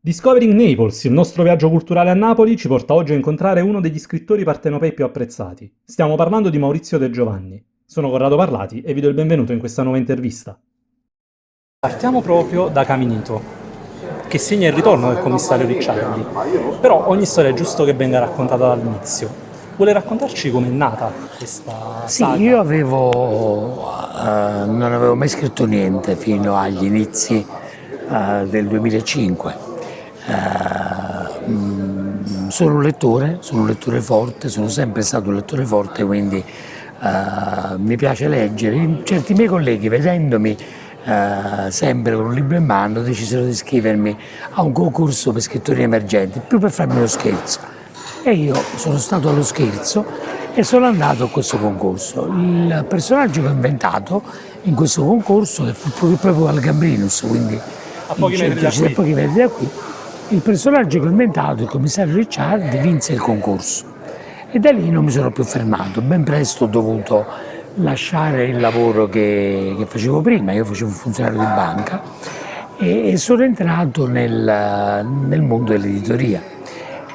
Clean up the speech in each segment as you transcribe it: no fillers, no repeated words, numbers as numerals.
Discovering Naples, il nostro viaggio culturale a Napoli, ci porta oggi a incontrare uno degli scrittori partenopei più apprezzati. Stiamo parlando di Maurizio De Giovanni. Sono Corrado Parlati e vi do il benvenuto in questa nuova intervista. Partiamo proprio da Caminito, che segna il ritorno del commissario Ricciardi. Però ogni storia è giusto che venga raccontata dall'inizio. Vuole raccontarci com'è nata questa saga? Sì, io non avevo mai scritto niente fino agli inizi del 2005. Sono un lettore forte, sono sempre stato un lettore forte, quindi mi piace leggere. Certi miei colleghi, vedendomi sempre con un libro in mano, decisero di iscrivermi a un concorso per scrittori emergenti, più per farmi uno scherzo. E io sono stato allo scherzo e sono andato a questo concorso. Il personaggio che ho inventato in questo concorso, che fu proprio al Gambrinus, quindi A pochi metri da qui. pochi metri da qui, il personaggio che ho inventato, il commissario Ricciardi, vinse il concorso. E da lì non mi sono più fermato. Ben presto ho dovuto lasciare il lavoro che facevo prima, io facevo un funzionario di banca e sono entrato nel mondo dell'editoria.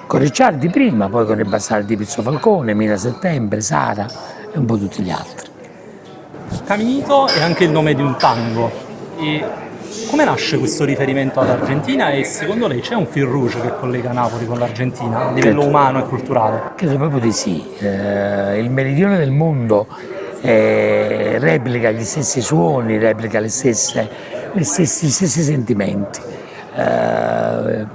Con Ricciardi prima, poi con i bastardi di Pizzo Falcone, Mina Settembre, Sara e un po' tutti gli altri. Caminito è anche il nome di un tango. E come nasce questo riferimento all'Argentina e secondo lei c'è un fil rouge che collega Napoli con l'Argentina a livello umano e culturale? Credo proprio di sì. Il meridione del mondo replica gli stessi suoni, replica gli stessi sentimenti.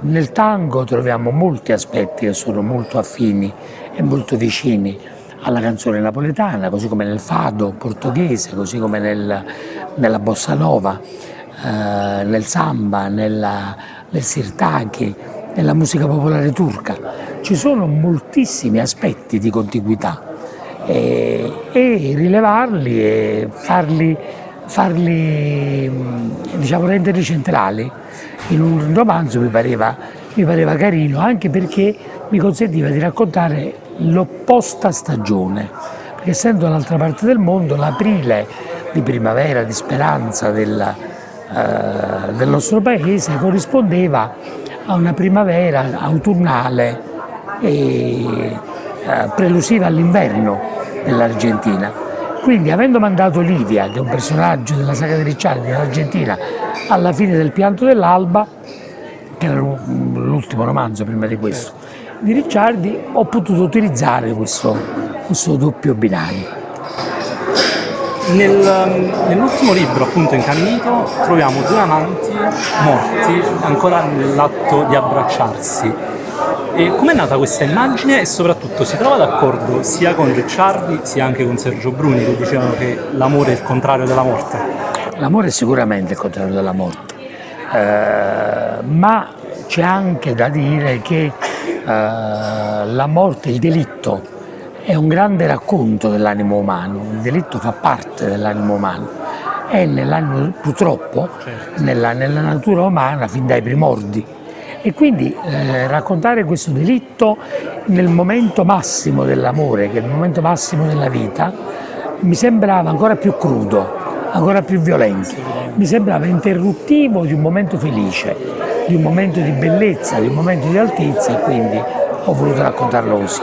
Nel tango troviamo molti aspetti che sono molto affini e molto vicini alla canzone napoletana, così come nel fado portoghese, così come nella bossa nova, nel samba, nel sirtaki, nella musica popolare turca. Ci sono moltissimi aspetti di contiguità e rilevarli e farli diciamo, renderli centrali in un romanzo mi pareva carino, anche perché mi consentiva di raccontare l'opposta stagione, perché essendo dall'altra parte del mondo l'aprile di primavera, di speranza del nostro paese corrispondeva a una primavera autunnale e prelusiva all'inverno dell'Argentina. Quindi, avendo mandato Livia, che è un personaggio della saga di Ricciardi in Argentina, alla fine del Pianto dell'Alba, che era l'ultimo romanzo prima di questo, di Ricciardi, ho potuto utilizzare questo doppio binario. Nell'ultimo libro, appunto in Caminito, troviamo due amanti morti ancora nell'atto di abbracciarsi. E com'è nata questa immagine e soprattutto si trova d'accordo sia con Ricciardi sia anche con Sergio Bruni, che dicevano che l'amore è il contrario della morte? L'amore è sicuramente il contrario della morte, ma c'è anche da dire che la morte, il delitto, è un grande racconto dell'animo umano, il delitto fa parte dell'animo umano, è purtroppo nella natura umana fin dai primordi. E quindi raccontare questo delitto nel momento massimo dell'amore, che è il momento massimo della vita, mi sembrava ancora più crudo, ancora più violento. Mi sembrava interruttivo di un momento felice, di un momento di bellezza, di un momento di altezza, e quindi ho voluto raccontarlo così.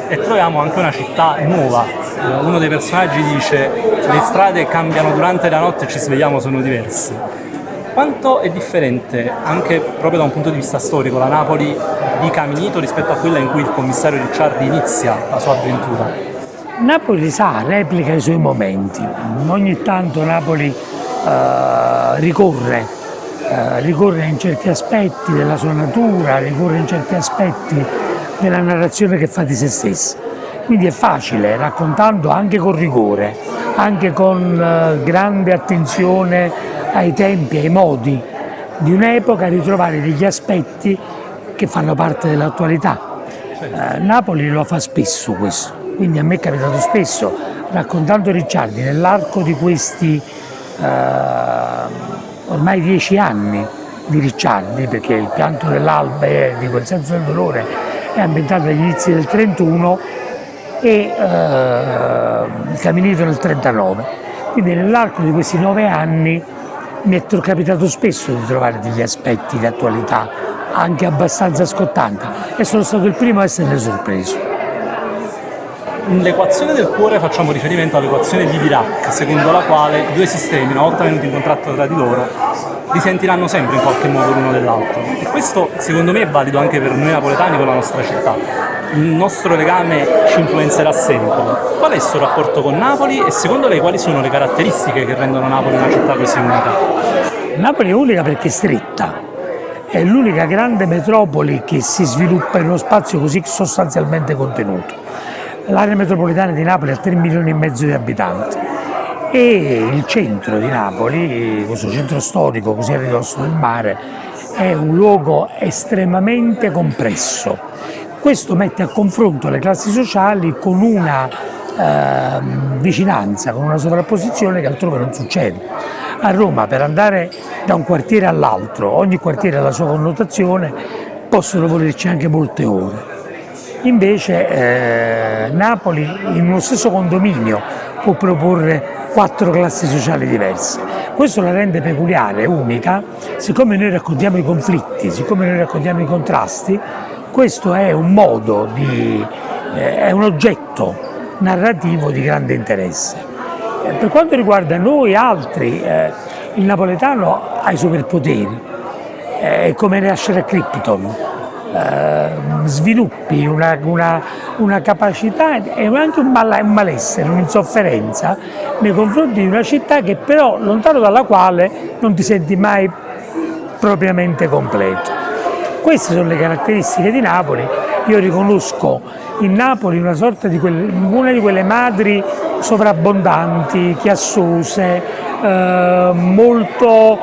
E troviamo anche una città nuova. Uno dei personaggi dice: le strade cambiano durante la notte e ci svegliamo sono diverse. Quanto è differente, anche proprio da un punto di vista storico, la Napoli di Caminito rispetto a quella in cui il commissario Ricciardi inizia la sua avventura? Napoli replica i suoi momenti. Ogni tanto Napoli ricorre in certi aspetti della sua natura, ricorre in certi aspetti della narrazione che fa di se stessa. Quindi è facile, raccontando anche con rigore, anche con grande attenzione ai tempi, ai modi di un'epoca, ritrovare degli aspetti che fanno parte dell'attualità. Napoli lo fa spesso questo, quindi a me è capitato spesso, raccontando Ricciardi nell'arco di questi ormai 10 anni di Ricciardi, perché il Pianto dell'Alba di quel senso del dolore è ambientato agli inizi del 31 e il Caminito nel 39. Quindi nell'arco di questi 9 anni mi è capitato spesso di trovare degli aspetti di attualità anche abbastanza scottante, e sono stato il primo a esserne sorpreso. Nell'equazione del cuore facciamo riferimento all'equazione di Dirac, secondo la quale i due sistemi, una volta venuti in contatto tra di loro, risentiranno sempre in qualche modo l'uno dell'altro. E questo secondo me è valido anche per noi napoletani con la nostra città. Il nostro legame ci influenzerà sempre. Qual è il suo rapporto con Napoli e secondo lei quali sono le caratteristiche che rendono Napoli una città così unica? Napoli è unica perché è stretta, è l'unica grande metropoli che si sviluppa in uno spazio così sostanzialmente contenuto. L'area metropolitana di Napoli ha 3 milioni e mezzo di abitanti e il centro di Napoli, questo centro storico così a ridosso del mare, è un luogo estremamente compresso. Questo mette a confronto le classi sociali con una vicinanza, con una sovrapposizione che altrove non succede. A Roma, per andare da un quartiere all'altro, ogni quartiere ha la sua connotazione, possono volerci anche molte ore. Invece Napoli in uno stesso condominio può proporre 4 classi sociali diverse. Questo la rende peculiare, unica. Siccome noi raccontiamo i conflitti, siccome noi raccontiamo i contrasti, questo è un modo è un oggetto narrativo di grande interesse. Per quanto riguarda noi altri, il napoletano ha i superpoteri, è come nascere a Krypton. Sviluppi una capacità e anche un malessere, un'insofferenza nei confronti di una città che però lontano dalla quale non ti senti mai propriamente completo. Queste sono le caratteristiche di Napoli. Io riconosco in Napoli una sorta di una di quelle madri sovrabbondanti, chiassose, molto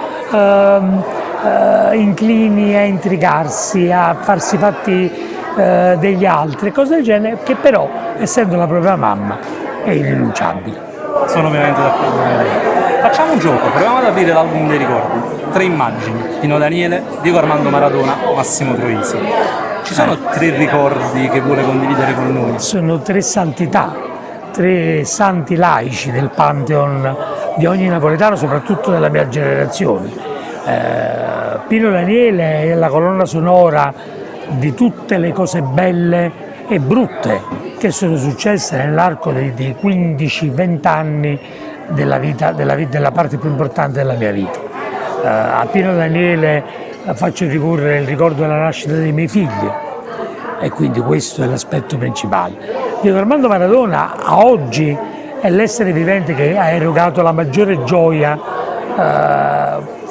inclini a intrigarsi, a farsi fatti degli altri, cose del genere, che però, essendo la propria mamma, è irrinunciabile. Sono ovviamente d'accordo con lei. Facciamo un gioco, proviamo ad aprire l'album dei ricordi. 3 immagini: Pino Daniele, Diego Armando Maradona, Massimo Troisi. Ci sono 3 ricordi che vuole condividere con noi? Sono 3 santità, 3 santi laici del pantheon di ogni napoletano, soprattutto della mia generazione. Pino Daniele è la colonna sonora di tutte le cose belle e brutte che sono successe nell'arco dei 15-20 anni della parte più importante della mia vita. A Pino Daniele faccio ricorrere il ricordo della nascita dei miei figli e quindi questo è l'aspetto principale. Diego Armando Maradona a oggi è l'essere vivente che ha erogato la maggiore gioia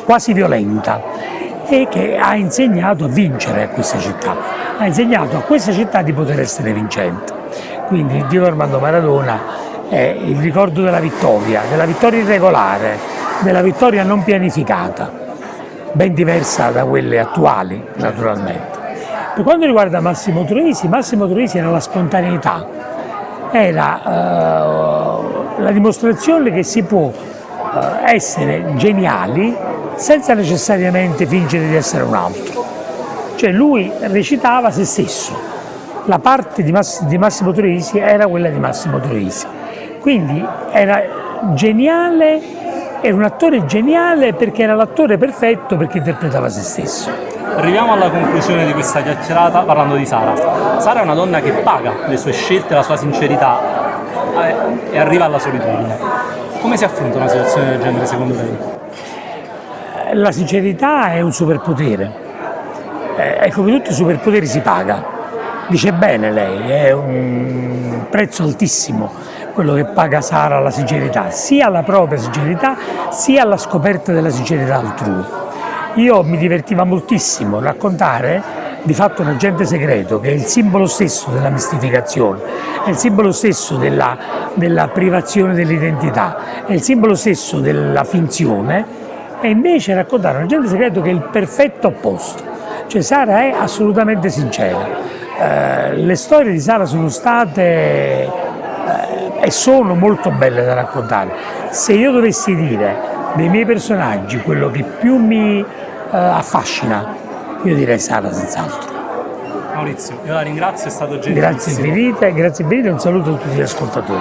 quasi violenta e che ha insegnato a vincere a questa città, ha insegnato a questa città di poter essere vincente. Quindi Diego Armando Maradona è il ricordo della vittoria irregolare, della vittoria non pianificata, ben diversa da quelle attuali naturalmente. Per quanto riguarda Massimo Troisi era la spontaneità, era la dimostrazione che si può essere geniali senza necessariamente fingere di essere un altro. Cioè lui recitava se stesso, la parte di Massimo Troisi era quella di Massimo Troisi. Quindi era geniale, era un attore geniale perché era l'attore perfetto perché interpretava se stesso. Arriviamo alla conclusione di questa chiacchierata parlando di Sara. Sara è una donna che paga le sue scelte, la sua sincerità e arriva alla solitudine. Come si affronta una situazione del genere secondo lei? La sincerità è un superpotere e come tutti i superpoteri si paga. Dice bene lei, è un prezzo altissimo quello che paga Sara alla sincerità, sia alla propria sincerità sia alla scoperta della sincerità altrui. Io mi divertiva moltissimo raccontare di fatto un agente segreto che è il simbolo stesso della mistificazione, è il simbolo stesso della privazione dell'identità, è il simbolo stesso della finzione, e invece raccontare un agente segreto che è il perfetto opposto. Cioè Sara è assolutamente sincera. Le storie di Sara sono state e sono molto belle da raccontare. Se io dovessi dire dei miei personaggi quello che più mi affascina, io direi Sara senz'altro. Maurizio, io la ringrazio, è stato gentilissimo. Grazie infinite e un saluto a tutti gli ascoltatori.